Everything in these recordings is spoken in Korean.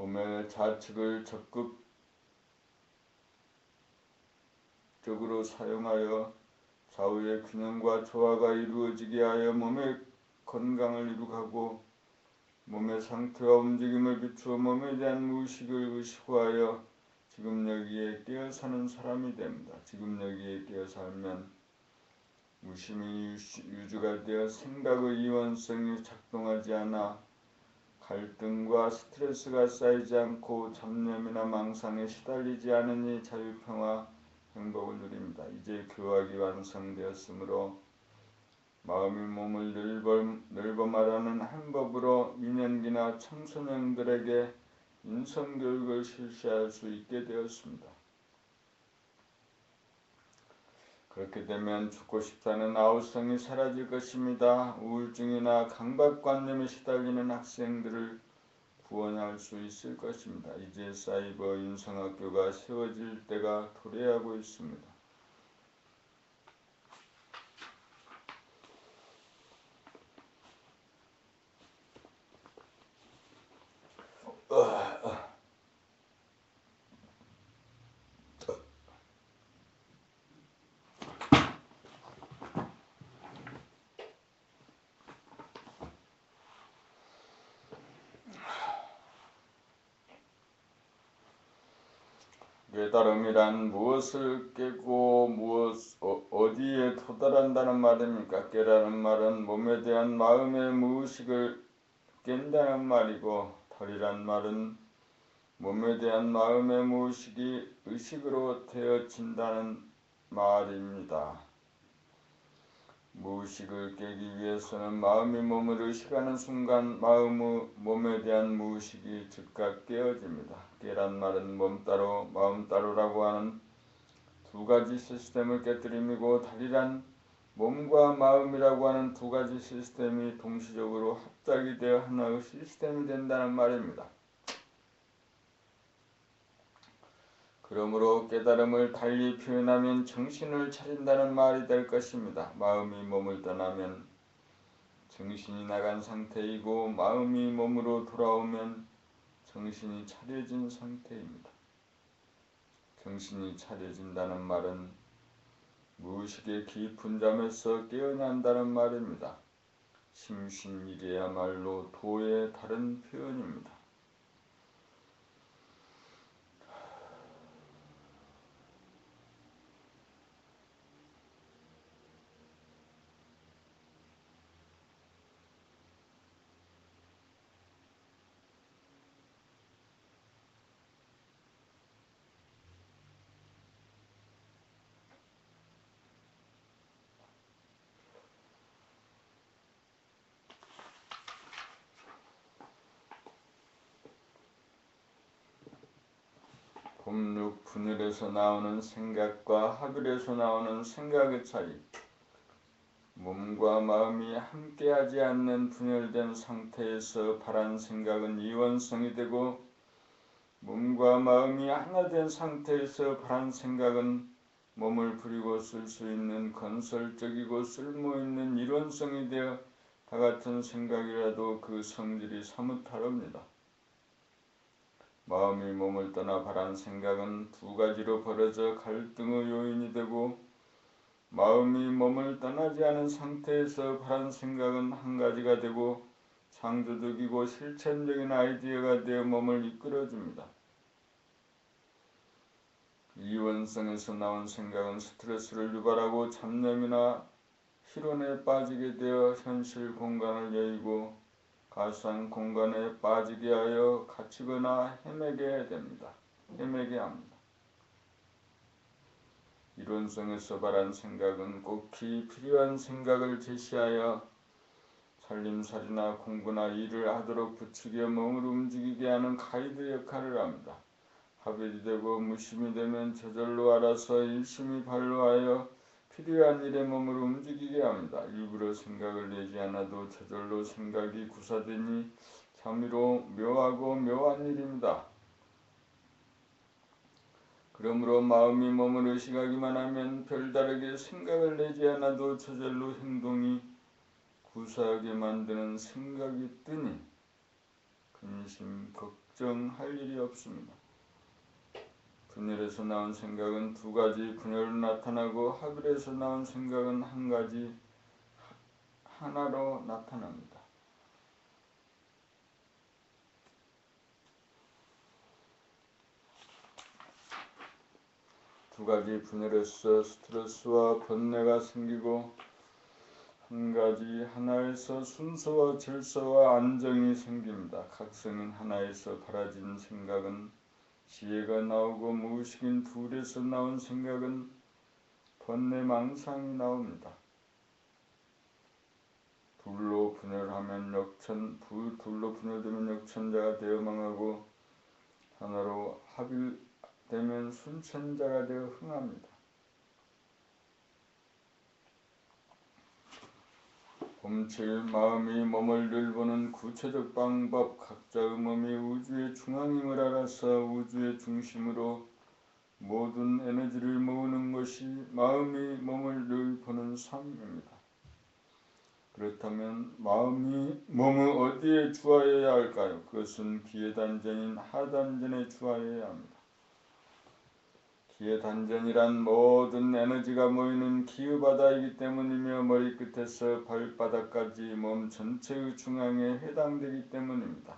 몸의 좌측을 적극적으로 사용하여 좌우의 균형과 조화가 이루어지게 하여 몸의 건강을 이룩하고 몸의 상태와 움직임을 비추어 몸에 대한 무의식을 의식화하여 지금 여기에 깨어 사는 사람이 됩니다. 지금 여기에 깨어 살면 무심히 유주가 되어 생각의 이원성이 작동하지 않아 갈등과 스트레스가 쌓이지 않고 잡념이나 망상에 시달리지 않으니 자유평화 행복을 누립니다. 이제 교학이 완성되었으므로 마음이 몸을 넓어 말하는 한 법으로 민연기나 청소년들에게 인성교육을 실시할 수 있게 되었습니다. 그렇게 되면 죽고 싶다는 아우성이 사라질 것입니다. 우울증이나 강박관념에 시달리는 학생들을 구원할 수 있을 것입니다. 이제 사이버 인성학교가 세워질 때가 도래하고 있습니다. 깨달음이란 무엇을 깨고 어디에 도달한다는 말입니까? 깨라는 말은 몸에 대한 마음의 무의식을 깬다는 말이고, 털이란 말은 몸에 대한 마음의 무의식이 의식으로 되어진다는 말입니다. 무의식을 깨기 위해서는 마음이 몸을 의식하는 순간 몸에 대한 무의식이 즉각 깨어집니다. 깨란 말은 몸 따로 마음 따로라고 하는 두 가지 시스템을 깨뜨림이고, 달이란 몸과 마음이라고 하는 두 가지 시스템이 동시적으로 합작이 되어 하나의 시스템이 된다는 말입니다. 그러므로 깨달음을 달리 표현하면 정신을 차린다는 말이 될 것입니다. 마음이 몸을 떠나면 정신이 나간 상태이고, 마음이 몸으로 돌아오면 정신이 차려진 상태입니다. 정신이 차려진다는 말은 무의식의 깊은 잠에서 깨어난다는 말입니다. 심신일이야말로 도의 다른 표현입니다. 봄육 분열에서 나오는 생각과 합일에서 나오는 생각의 차이. 몸과 마음이 함께하지 않는 분열된 상태에서 바란 생각은 이원성이 되고, 몸과 마음이 하나 된 상태에서 바란 생각은 몸을 부리고 쓸 수 있는 건설적이고 쓸모있는 이론성이 되어 다 같은 생각이라도 그 성질이 사뭇 다릅니다. 마음이 몸을 떠나 바란 생각은 두 가지로 벌어져 갈등의 요인이 되고, 마음이 몸을 떠나지 않은 상태에서 바란 생각은 한 가지가 되고 창조적이고 실천적인 아이디어가 되어 몸을 이끌어줍니다. 이원성에서 나온 생각은 스트레스를 유발하고 잡념이나 희론에 빠지게 되어 현실 공간을 여의고 가상 공간에 빠지게 하여 갇히거나 헤매게 합니다. 이론성에서 발한 생각은 꼭 필요한 생각을 제시하여 살림살이나 공부나 일을 하도록 부추겨 몸을 움직이게 하는 가이드 역할을 합니다. 합일이 되고 무심이 되면 저절로 알아서 일심이 발로하여 필요한 일에 몸을 움직이게 합니다. 일부러 생각을 내지 않아도 저절로 생각이 구사되니 참으로 묘하고 묘한 일입니다. 그러므로 마음이 몸을 의식하기만 하면 별다르게 생각을 내지 않아도 저절로 행동이 구사하게 만드는 생각이 뜨니 근심, 특정할 일이 없습니다. 분열에서 나온 생각은 두 가지 분열로 나타나고 합일에서 나온 생각은 한 가지 하나로 나타납니다. 두 가지 분열에서 스트레스와 번뇌가 생기고 한 가지 하나에서 순서와 질서와 안정이 생깁니다. 각성인 하나에서 바라진 생각은 지혜가 나오고 무의식인 둘에서 나온 생각은 번뇌 망상이 나옵니다. 둘로 분열되면 역천자가 되어 망하고 하나로 합일되면 순천자가 되어 흥합니다. 봄칠 마음이 몸을 늘 보는 구체적 방법, 각자의 몸이 우주의 중앙임을 알아서 우주의 중심으로 모든 에너지를 모으는 것이 마음이 몸을 늘 보는 삶입니다. 그렇다면 마음이 몸을 어디에 주하여야 할까요? 그것은 기회단전인 하단전에 주하여야 합니다. 기회단전이란 모든 에너지가 모이는 기후바다이기 때문이며 머리끝에서 발바닥까지 몸 전체의 중앙에 해당되기 때문입니다.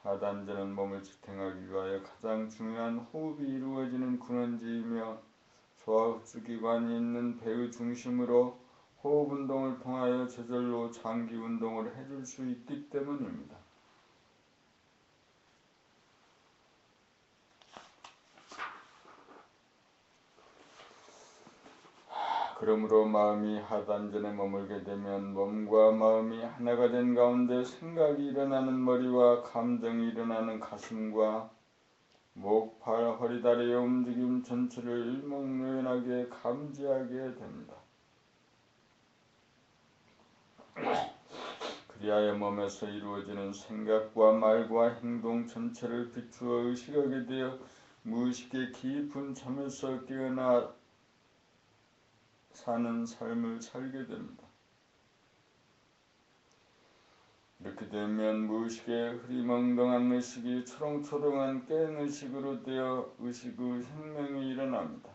하단전은 몸을 지탱하기 위하여 가장 중요한 호흡이 이루어지는 근원지이며 소화흡수기관이 있는 배의 중심으로 호흡운동을 통하여 저절로 장기운동을 해줄 수 있기 때문입니다. 그러므로 마음이 하단전에 머물게 되면 몸과 마음이 하나가 된 가운데 생각이 일어나는 머리와 감정이 일어나는 가슴과 목, 발, 허리, 다리의 움직임 전체를 일목요연하게 감지하게 됩니다. 그리하여 몸에서 이루어지는 생각과 말과 행동 전체를 비추어 의식하게 되어 무의식의 깊은 잠에서 깨어나 사는 삶을 살게 됩니다. 이렇게 되면 무의식의 흐리멍덩한 의식이 초롱초롱한 깬 의식으로 되어 의식의 혁명이 일어납니다.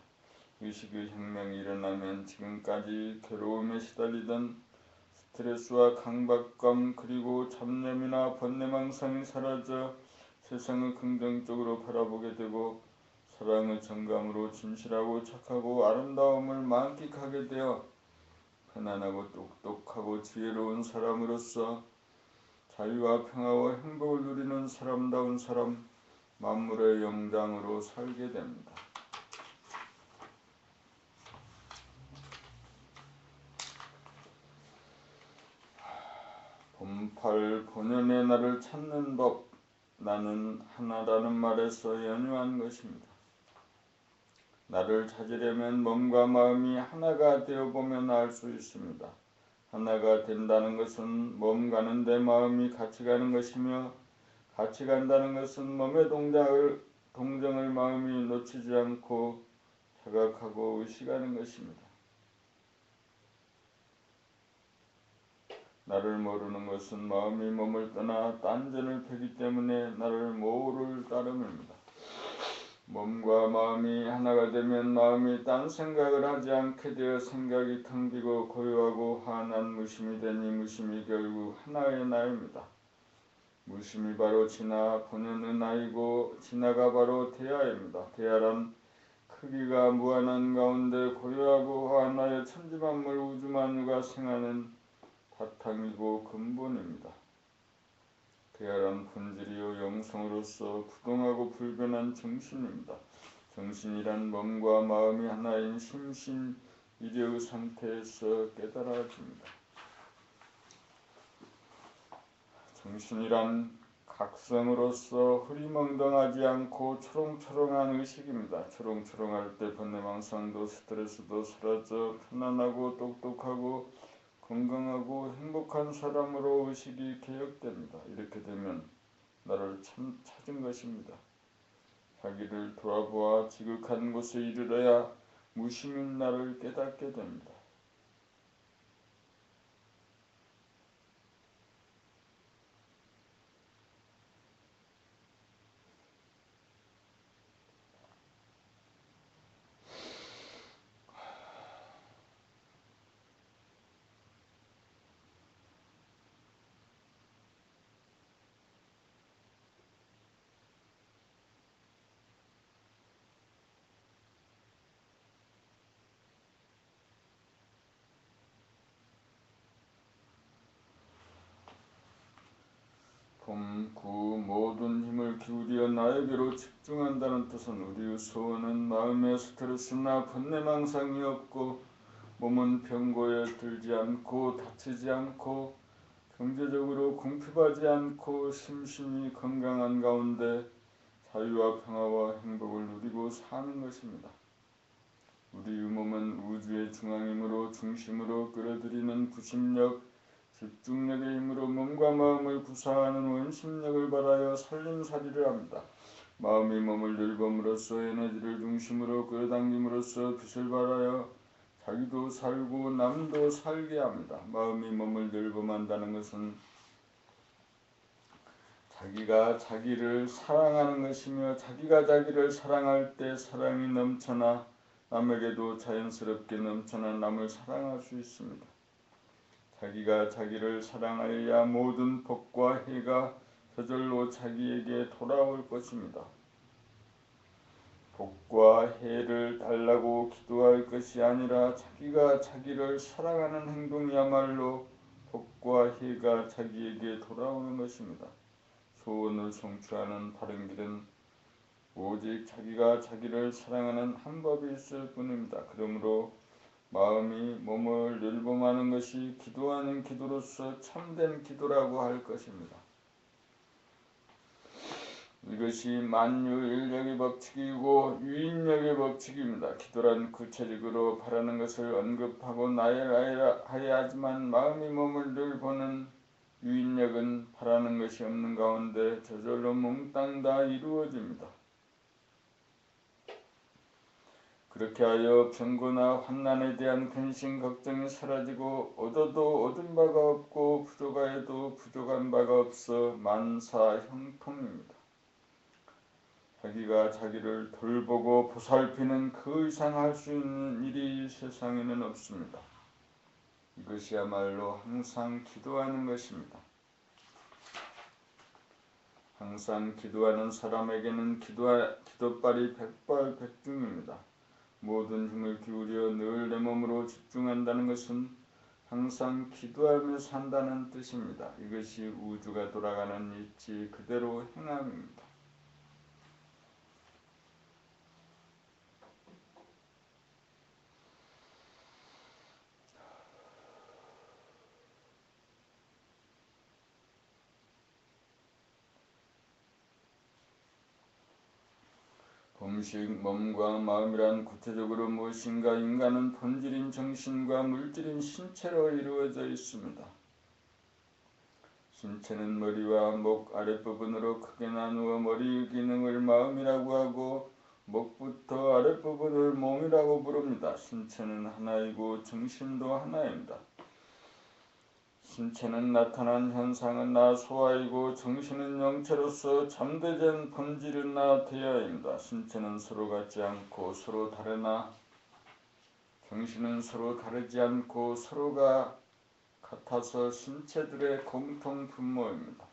의식의 혁명이 일어나면 지금까지 괴로움에 시달리던 스트레스와 강박감 그리고 잡념이나 번뇌망상이 사라져 세상을 긍정적으로 바라보게 되고 사랑의 정감으로 진실하고 착하고 아름다움을 만끽하게 되어 편안하고 똑똑하고 지혜로운 사람으로서 자유와 평화와 행복을 누리는 사람다운 사람, 만물의 영장으로 살게 됩니다. 봄팔 본연의 나를 찾는 법, 나는 하나라는 말에서 연유한 것입니다. 나를 찾으려면 몸과 마음이 하나가 되어보면 알 수 있습니다. 하나가 된다는 것은 몸 가는데 마음이 같이 가는 것이며 같이 간다는 것은 몸의 동정을 마음이 놓치지 않고 자각하고 의식하는 것입니다. 나를 모르는 것은 마음이 몸을 떠나 딴전을 펴기 때문에 나를 모를 따름입니다. 몸과 마음이 하나가 되면 마음이 딴 생각을 하지 않게 되어 생각이 텅 비고 고요하고 환한 무심이 되니 무심이 결국 하나의 나입니다. 무심이 바로 진화 본연의 나이고 진화가 바로 대하입니다. 대하란 크기가 무한한 가운데 고요하고 환하여 천지만물 우주만유가 생하는 바탕이고 근본입니다. 대하란 본질이요 영성으로서 부동하고 불변한 정신입니다. 정신이란 몸과 마음이 하나인 심신일의 상태에서 깨달아집니다. 정신이란 각성으로서 흐리멍덩하지 않고 초롱초롱한 의식입니다. 초롱초롱할 때 번뇌망상도 스트레스도 사라져 편안하고 똑똑하고 건강하고 행복한 사람으로 의식이 개혁됩니다. 이렇게 되면 나를 찾은 것입니다. 자기를 돌아보아 지극한 곳에 이르러야 무심인 나를 깨닫게 됩니다. 그 모든 힘을 기울여 나에게로 집중한다는 뜻은 우리의 소원은 마음의 스트레스나 번뇌망상이 없고 몸은 병고에 들지 않고 다치지 않고 경제적으로 궁핍하지 않고 심신이 건강한 가운데 자유와 평화와 행복을 누리고 사는 것입니다. 우리의 몸은 우주의 중심으로 끌어들이는 구심력, 집중력의 힘으로 몸과 마음을 구사하는 원심력을 발하여 살림살이를 합니다. 마음이 몸을 늘봄으로써 에너지를 중심으로 끌어당김으로써 빛을 발하여 자기도 살고 남도 살게 합니다. 마음이 몸을 늘봄한다는 것은 자기가 자기를 사랑하는 것이며 자기가 자기를 사랑할 때 사랑이 넘쳐나 남에게도 자연스럽게 넘쳐나 남을 사랑할 수 있습니다. 자기가 자기를 사랑하여야 모든 복과 해가 저절로 자기에게 돌아올 것입니다. 복과 해를 달라고 기도할 것이 아니라 자기가 자기를 사랑하는 행동이야말로 복과 해가 자기에게 돌아오는 것입니다. 소원을 성취하는 바른 길은 오직 자기가 자기를 사랑하는 한 법이 있을 뿐입니다. 그러므로 마음이 몸을 늘봄하는 것이 기도하는 기도로서 참된 기도라고 할 것입니다. 이것이 만유인력의 법칙이고 유인력의 법칙입니다. 기도란 구체적으로 바라는 것을 언급하고 나열하여야지만 마음이 몸을 늘보는 유인력은 바라는 것이 없는 가운데 저절로 몽땅 다 이루어집니다. 그렇게 하여 병고나 환난에 대한 근심 걱정이 사라지고 얻어도 얻은 바가 없고 부족하여도 부족한 바가 없어 만사형통입니다. 자기가 자기를 돌보고 보살피는 그 이상 할 수 있는 일이 세상에는 없습니다. 이것이야말로 항상 기도하는 것입니다. 항상 기도하는 사람에게는 기도빨이 백발백중입니다. 모든 힘을 기울여 늘 내 몸으로 집중한다는 것은 항상 기도하며 산다는 뜻입니다. 이것이 우주가 돌아가는 이치 그대로 행함입니다. 범식 몸과 마음이란 구체적으로 무엇인가? 인간은 본질인 정신과 물질인 신체로 이루어져 있습니다. 신체는 머리와 목 아랫부분으로 크게 나누어 머리의 기능을 마음이라고 하고 목부터 아랫부분을 몸이라고 부릅니다. 신체는 하나이고 정신도 하나입니다. 신체는 나타난 현상은 나 소아이고 정신은 영체로서 잠재된 본질은 나 대야입니다. 신체는 서로 같지 않고 서로 다르나 정신은 서로 다르지 않고 서로가 같아서 신체들의 공통 분모입니다.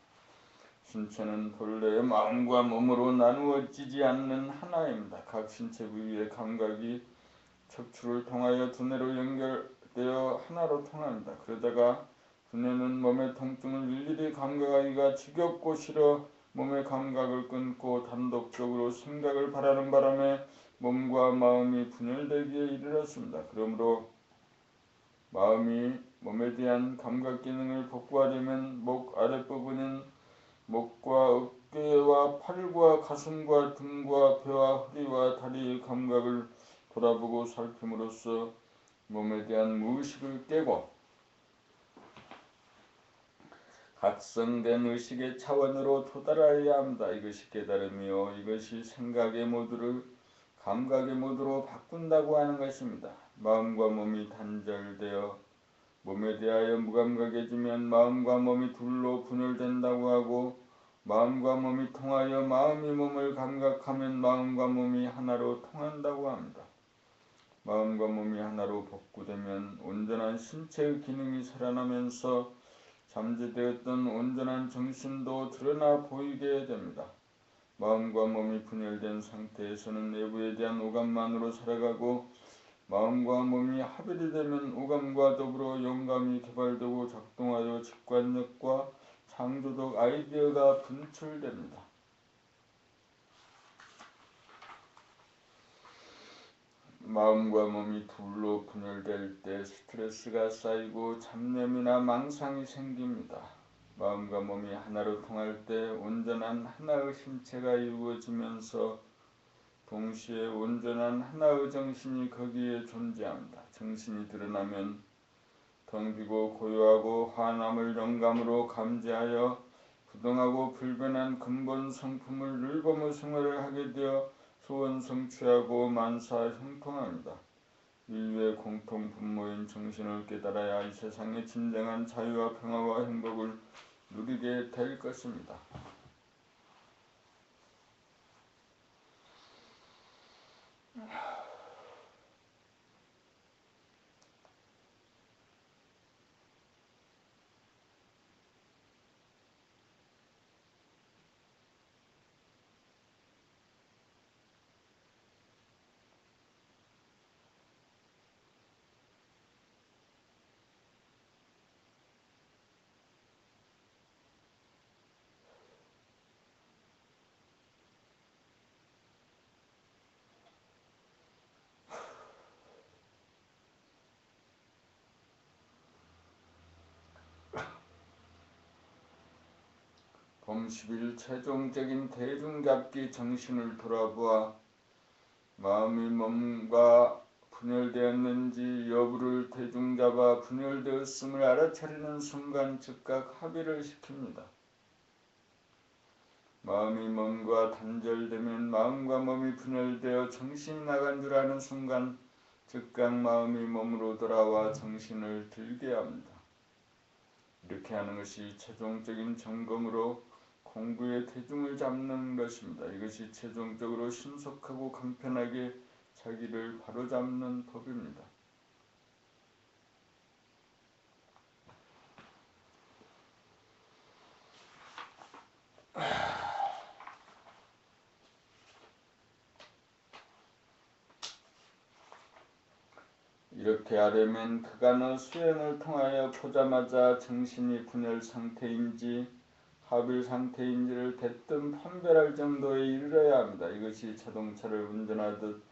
신체는 본래 마음과 몸으로 나누어지지 않는 하나입니다. 각 신체 부위의 감각이 척추를 통하여 두뇌로 연결되어 하나로 통합니다. 그러다가 두뇌는 몸의 통증을 일일이 감각하기가 지겹고 싫어 몸의 감각을 끊고 단독적으로 생각을 바라는 바람에 몸과 마음이 분열되기에 이르렀습니다. 그러므로 마음이 몸에 대한 감각 기능을 복구하려면 목 아랫부분인 목과 어깨와 팔과 가슴과 등과 뼈와 허리와 다리의 감각을 돌아보고 살핌으로써 몸에 대한 무의식을 깨고 각성된 의식의 차원으로 도달하여야 합니다. 이것이 깨달음이요 이것이 생각의 모드를 감각의 모드로 바꾼다고 하는 것입니다. 마음과 몸이 단절되어 몸에 대하여 무감각해지면 마음과 몸이 둘로 분열된다고 하고 마음과 몸이 통하여 마음이 몸을 감각하면 마음과 몸이 하나로 통한다고 합니다. 마음과 몸이 하나로 복구되면 온전한 신체의 기능이 살아나면서 잠재되었던 온전한 정신도 드러나 보이게 됩니다. 마음과 몸이 분열된 상태에서는 내부에 대한 오감만으로 살아가고 마음과 몸이 합일이 되면 오감과 더불어 영감이 개발되고 작동하여 직관력과 창조적 아이디어가 분출됩니다. 마음과 몸이 둘로 분열될 때 스트레스가 쌓이고 잡념이나 망상이 생깁니다. 마음과 몸이 하나로 통할 때 온전한 하나의 신체가 이루어지면서 동시에 온전한 하나의 정신이 거기에 존재합니다. 정신이 드러나면 텅비고 고요하고 환함을 영감으로 감지하여 부동하고 불변한 근본 성품을 늘범의 생활을 하게 되어 소원 성취하고 만사 형통합니다. 인류의 공통 분모인 정신을 깨달아야 이 세상의 진정한 자유와 평화와 행복을 누리게 될 것입니다. 봄 10일 최종적인 대중잡기 정신을 돌아보아 마음이 몸과 분열되었는지 여부를 대중잡아 분열되었음을 알아차리는 순간 즉각 합의를 시킵니다. 마음이 몸과 단절되면 마음과 몸이 분열되어 정신이 나간 줄 아는 순간 즉각 마음이 몸으로 돌아와 정신을 들게 합니다. 이렇게 하는 것이 최종적인 점검으로 공부의 대중을 잡는 것입니다. 이것이 최종적으로 신속하고 간편하게 자기를 바로잡는 법입니다. 이렇게 하려면 그간의 수행을 통하여 보자마자 정신이 분열 상태인지 합일 상태인지를 대뜸 판별할 정도에 이르러야 합니다. 이것이 자동차를 운전하듯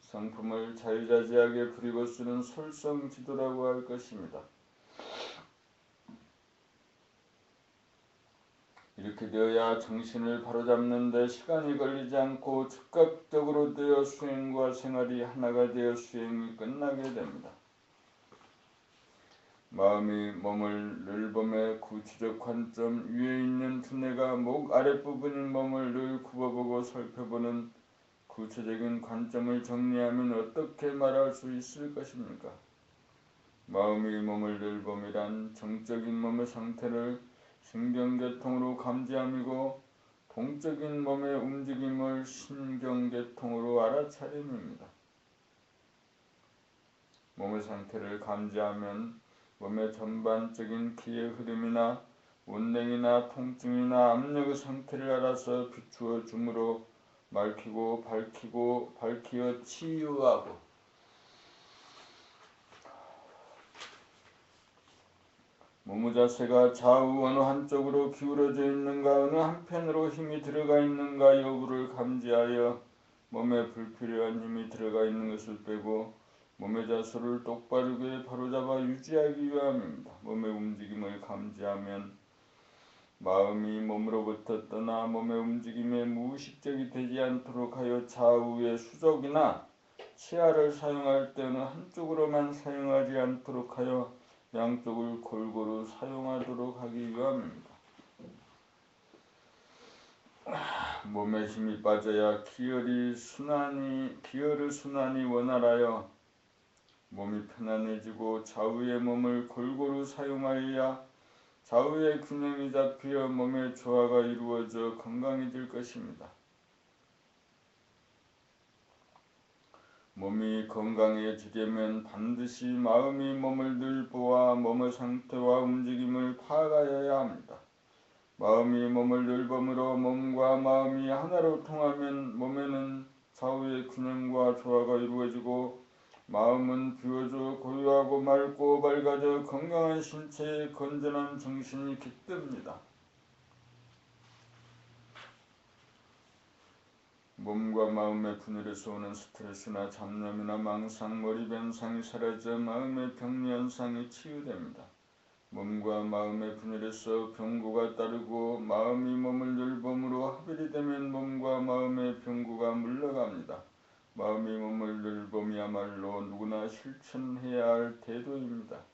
성품을 자유자재하게 부리고 쓰는 솔성지도라고 할 것입니다. 이렇게 되어야 정신을 바로잡는 데 시간이 걸리지 않고 즉각적으로 되어 수행과 생활이 하나가 되어 수행이 끝나게 됩니다. 마음이 몸을 늘 범해 구체적 관점 위에 있는 두뇌가 목 아랫부분인 몸을 늘 굽어보고 살펴보는 구체적인 관점을 정리하면 어떻게 말할 수 있을 것입니까? 마음이 몸을 늘 범이란 정적인 몸의 상태를 신경계통으로 감지함이고 동적인 몸의 움직임을 신경계통으로 알아차림입니다. 몸의 상태를 감지하면 몸의 전반적인 기의 흐름이나 운행이나 통증이나 압력의 상태를 알아서 비추어 주므로 밝히고 밝히어 치유하고 몸의 자세가 좌우 어느 한쪽으로 기울어져 있는가 어느 한편으로 힘이 들어가 있는가 여부를 감지하여 몸에 불필요한 힘이 들어가 있는 것을 빼고 몸의 자세를 똑바르게 바로잡아 유지하기 위함입니다. 몸의 움직임을 감지하면 마음이 몸으로부터 떠나 몸의 움직임에 무의식적이 되지 않도록 하여 좌우의 수족이나 치아를 사용할 때는 한쪽으로만 사용하지 않도록 하여 양쪽을 골고루 사용하도록 하기 위함입니다. 몸에 힘이 빠져야 기혈의 순환이 원활하여 몸이 편안해지고 좌우의 몸을 골고루 사용하여야 좌우의 균형이 잡혀 몸의 조화가 이루어져 건강해질 것입니다. 몸이 건강해지려면 반드시 마음이 몸을 늘 보아 몸의 상태와 움직임을 파악하여야 합니다. 마음이 몸을 늘 범으로 몸과 마음이 하나로 통하면 몸에는 좌우의 균형과 조화가 이루어지고 마음은 비워져 고요하고 맑고 밝아져 건강한 신체에 건전한 정신이 깃듭니다. 몸과 마음의 분열에서 오는 스트레스나 잡념이나 망상, 머리 변상이 사라져 마음의 병리현상이 치유됩니다. 몸과 마음의 분열에서 병고가 따르고 마음이 몸을 늘 봄으로 합일이 되면 몸과 마음의 병고가 물러갑니다. 마음이 몸을 늘 봄이야말로 누구나 실천해야 할 태도입니다.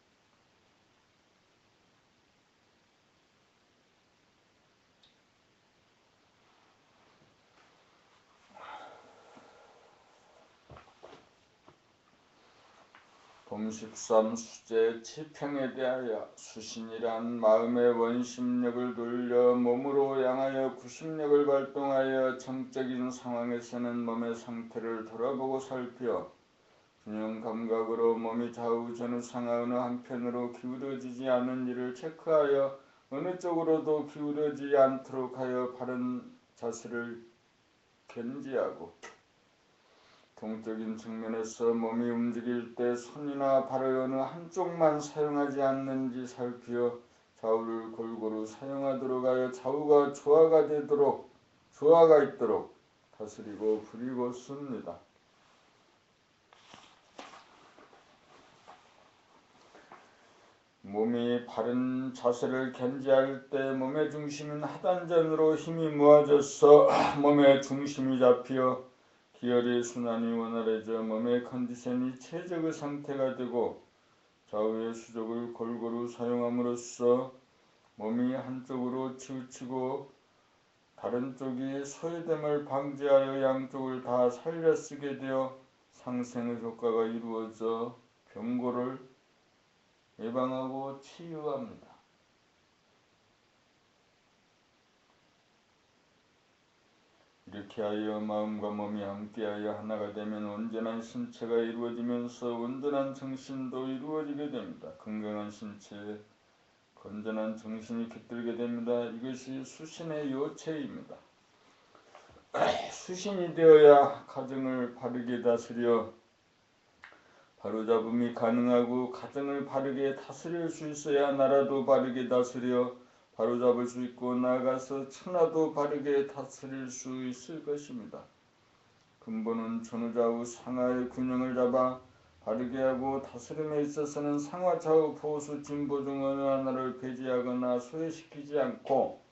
봄 13 수제 치평에 대하여 수신이란 마음의 원심력을 돌려 몸으로 향하여 구심력을 발동하여 정적인 상황에서는 몸의 상태를 돌아보고 살펴 균형 감각으로 몸이 좌우 전후 상하 어느 한편으로 기울어지지 않는 일을 체크하여 어느 쪽으로도 기울어지지 않도록 하여 바른 자세를 견지하고 동적인 측면에서 몸이 움직일 때 손이나 발을 어느 한쪽만 사용하지 않는지 살피어 좌우를 골고루 사용하도록 하여 좌우가 조화가 있도록 다스리고 부리고 씁니다. 몸이 바른 자세를 견지할 때 몸의 중심은 하단전으로 힘이 모아져서 몸의 중심이 잡혀 기혈의 순환이 원활해져 몸의 컨디션이 최적의 상태가 되고 좌우의 수족을 골고루 사용함으로써 몸이 한쪽으로 치우치고 다른 쪽이 소외됨을 방지하여 양쪽을 다 살려 쓰게 되어 상생의 효과가 이루어져 병고를 예방하고 치유합니다. 이렇게 하여 마음과 몸이 함께하여 하나가 되면 온전한 신체가 이루어지면서 온전한 정신도 이루어지게 됩니다. 건강한 신체에 건전한 정신이 깃들게 됩니다. 이것이 수신의 요체입니다. 수신이 되어야 가정을 바르게 다스려 바로잡음이 가능하고 가정을 바르게 다스릴 수 있어야 나라도 바르게 다스려 바로잡을 수 있고 나아가서 천하도 바르게 다스릴 수 있을 것입니다. 근본은 전후좌우 상하의 균형을 잡아 바르게 하고 다스림에 있어서는 상하좌우 보수 진보 중 어느 하나를 배제하거나 소외시키지 않고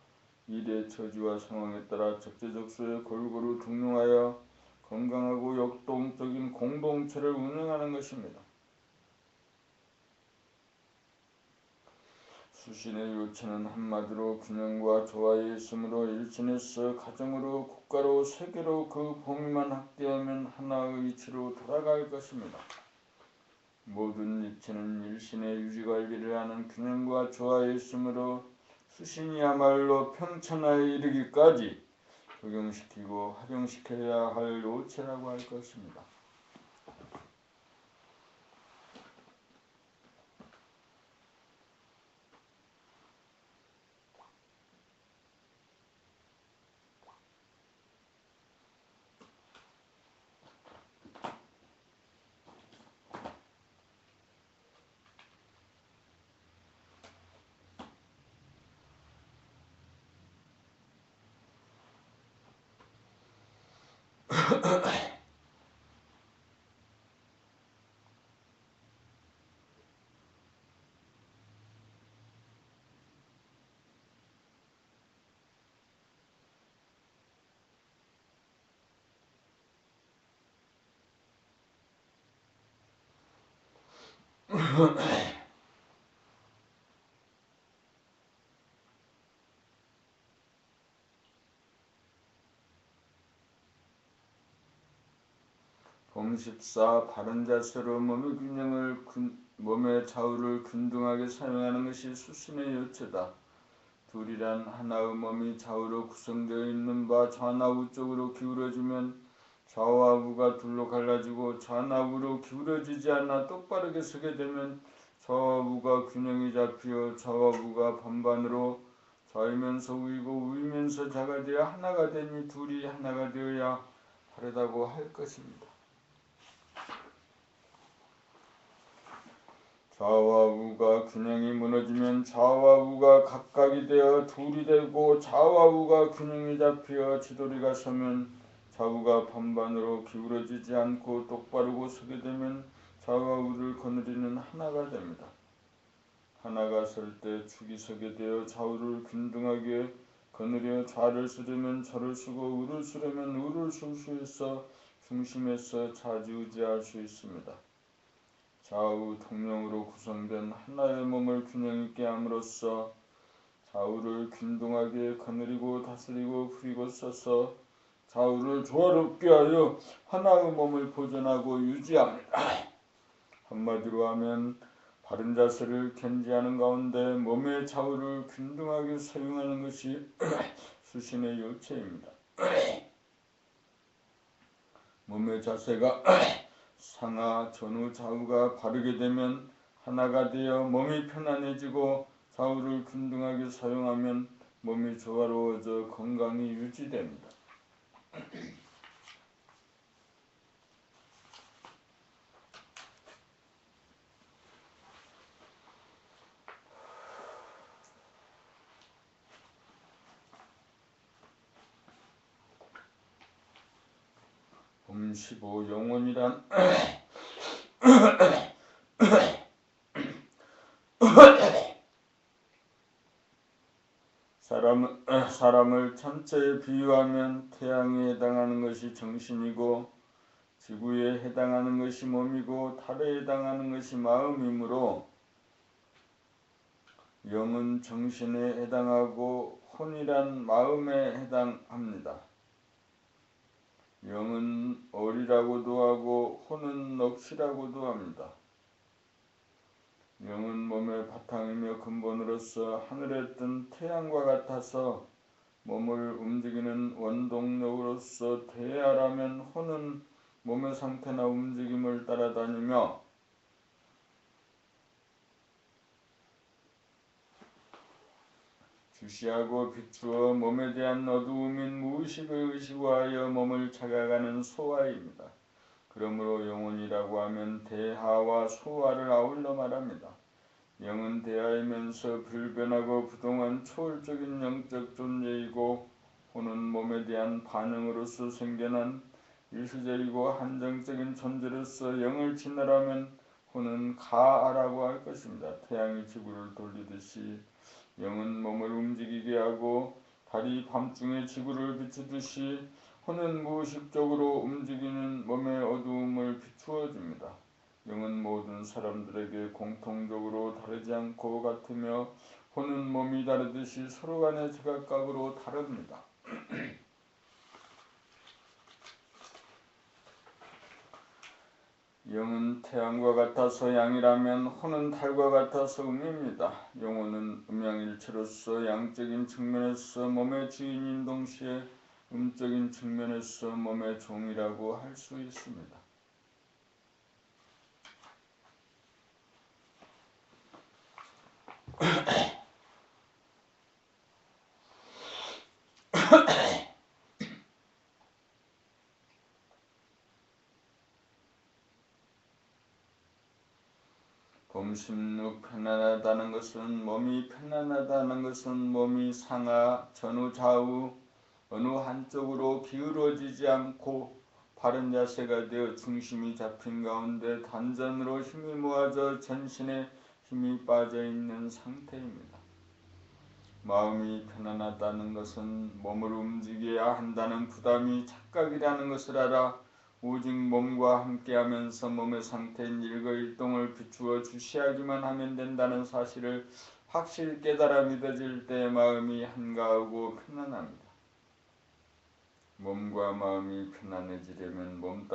일의 처지와 상황에 따라 적재적소에 골고루 등용하여 건강하고 역동적인 공동체를 운영하는 것입니다. 수신의 요체는 한마디로 균형과 조화에 있으므로 일신에서 가정으로 국가로 세계로 그 범위만 확대하면 하나의 이치로 돌아갈 것입니다. 모든 이치는 일신의 유지관리를 하는 균형과 조화에 있으므로 수신이야말로 평천하에 이르기까지 적용시키고 활용시켜야 할 요체라고 할 것입니다. 봄 14 바른 자세로 몸의 균형을 몸의 좌우를 균등하게 사용하는 것이 수신의 요체다. 둘이란 하나의 몸이 좌우로 구성되어 있는 바 좌나 우쪽으로 기울어지면 좌와 우가 둘로 갈라지고 좌나 우로 기울어지지 않아 똑바르게 서게 되면 좌와 우가 균형이 잡혀 좌와 우가 반반으로 좌이면서 우이고 우이면서 좌가 되어 하나가 되니 둘이 하나가 되어야 바르다고 할 것입니다. 좌와 우가 균형이 무너지면 좌와 우가 각각이 되어 둘이 되고 좌와 우가 균형이 잡혀 지도리가 서면 좌우가 반반으로 기울어지지 않고 똑바르고 서게 되면 좌우와 우를 거느리는 하나가 됩니다. 하나가 설 때 축이 서게 되어 좌우를 균등하게 거느려 좌를 쓰려면 좌를 쓰고 우를 쓰려면 우를 쓸 수 있어 중심에서 좌지우지할 수 있습니다. 좌우 통영으로 구성된 하나의 몸을 균형 있게 함으로써 좌우를 균등하게 거느리고 다스리고 풀이고 써서 좌우를 조화롭게 하여 하나의 몸을 보존하고 유지합니다. 한마디로 하면 바른 자세를 견지하는 가운데 몸의 좌우를 균등하게 사용하는 것이 수신의 요체입니다. 몸의 자세가 상하, 전후, 좌우가 바르게 되면 하나가 되어 몸이 편안해지고 좌우를 균등하게 사용하면 몸이 조화로워져 건강이 유지됩니다. 봄 15 영혼이란 사람을 천체에 비유하면 태양에 해당하는 것이 정신이고 지구에 해당하는 것이 몸이고 달에 해당하는 것이 마음이므로 영은 정신에 해당하고 혼이란 마음에 해당합니다. 영은 어리라고도 하고 혼은 넋이라고도 합니다. 영은 몸의 바탕이며 근본으로서 하늘에 뜬 태양과 같아서 몸을 움직이는 원동력으로서 대하라면 혼은 몸의 상태나 움직임을 따라다니며 주시하고 비추어 몸에 대한 어두움인 무의식을 의식화하여 몸을 찾아가는 소화입니다. 그러므로 영혼이라고 하면 대하와 소화를 아울러 말합니다. 영은 대하이면서 불변하고 부동한 초월적인 영적 존재이고 혼은 몸에 대한 반응으로서 생겨난 일시적이고 한정적인 존재로서 영을 진화하면 혼은 가라고 할 것입니다. 태양이 지구를 돌리듯이 영은 몸을 움직이게 하고 달이 밤중에 지구를 비추듯이 혼은 무의식적으로 움직이는 몸의 어두움을 비추어 줍니다. 영은 모든 사람들에게 공통적으로 다르지 않고 같으며 혼은 몸이 다르듯이 서로 간에 제각각으로 다릅니다. 영은 태양과 같아서 양이라면 혼은 달과 같아서 음입니다. 영혼은 음양일체로서 양적인 측면에서 몸의 주인인 동시에 음적인 측면에서 몸의 종이라고 할 수 있습니다. 봄 16 편안하다는 것은 몸이 편안하다는 것은 몸이 상하, 전후, 좌우 어느 한쪽으로 기울어지지 않고 바른 자세가 되어 중심이 잡힌 가운데 단전으로 힘이 모아져 전신에 힘이 빠져있는 상태입니다. 마음이 편안하다는 것은 몸을 움직여야 한다는 부담이 착각이라는 것을 알아 오직 몸과 함께하면서 몸의 상태인 일거일동을 비추어 주시하기만 하면 된다는 사실을 확실히 깨달아 믿어질 때 마음이 한가하고 편안합니다. 몸과 마음이 편안해지려면 몸 따라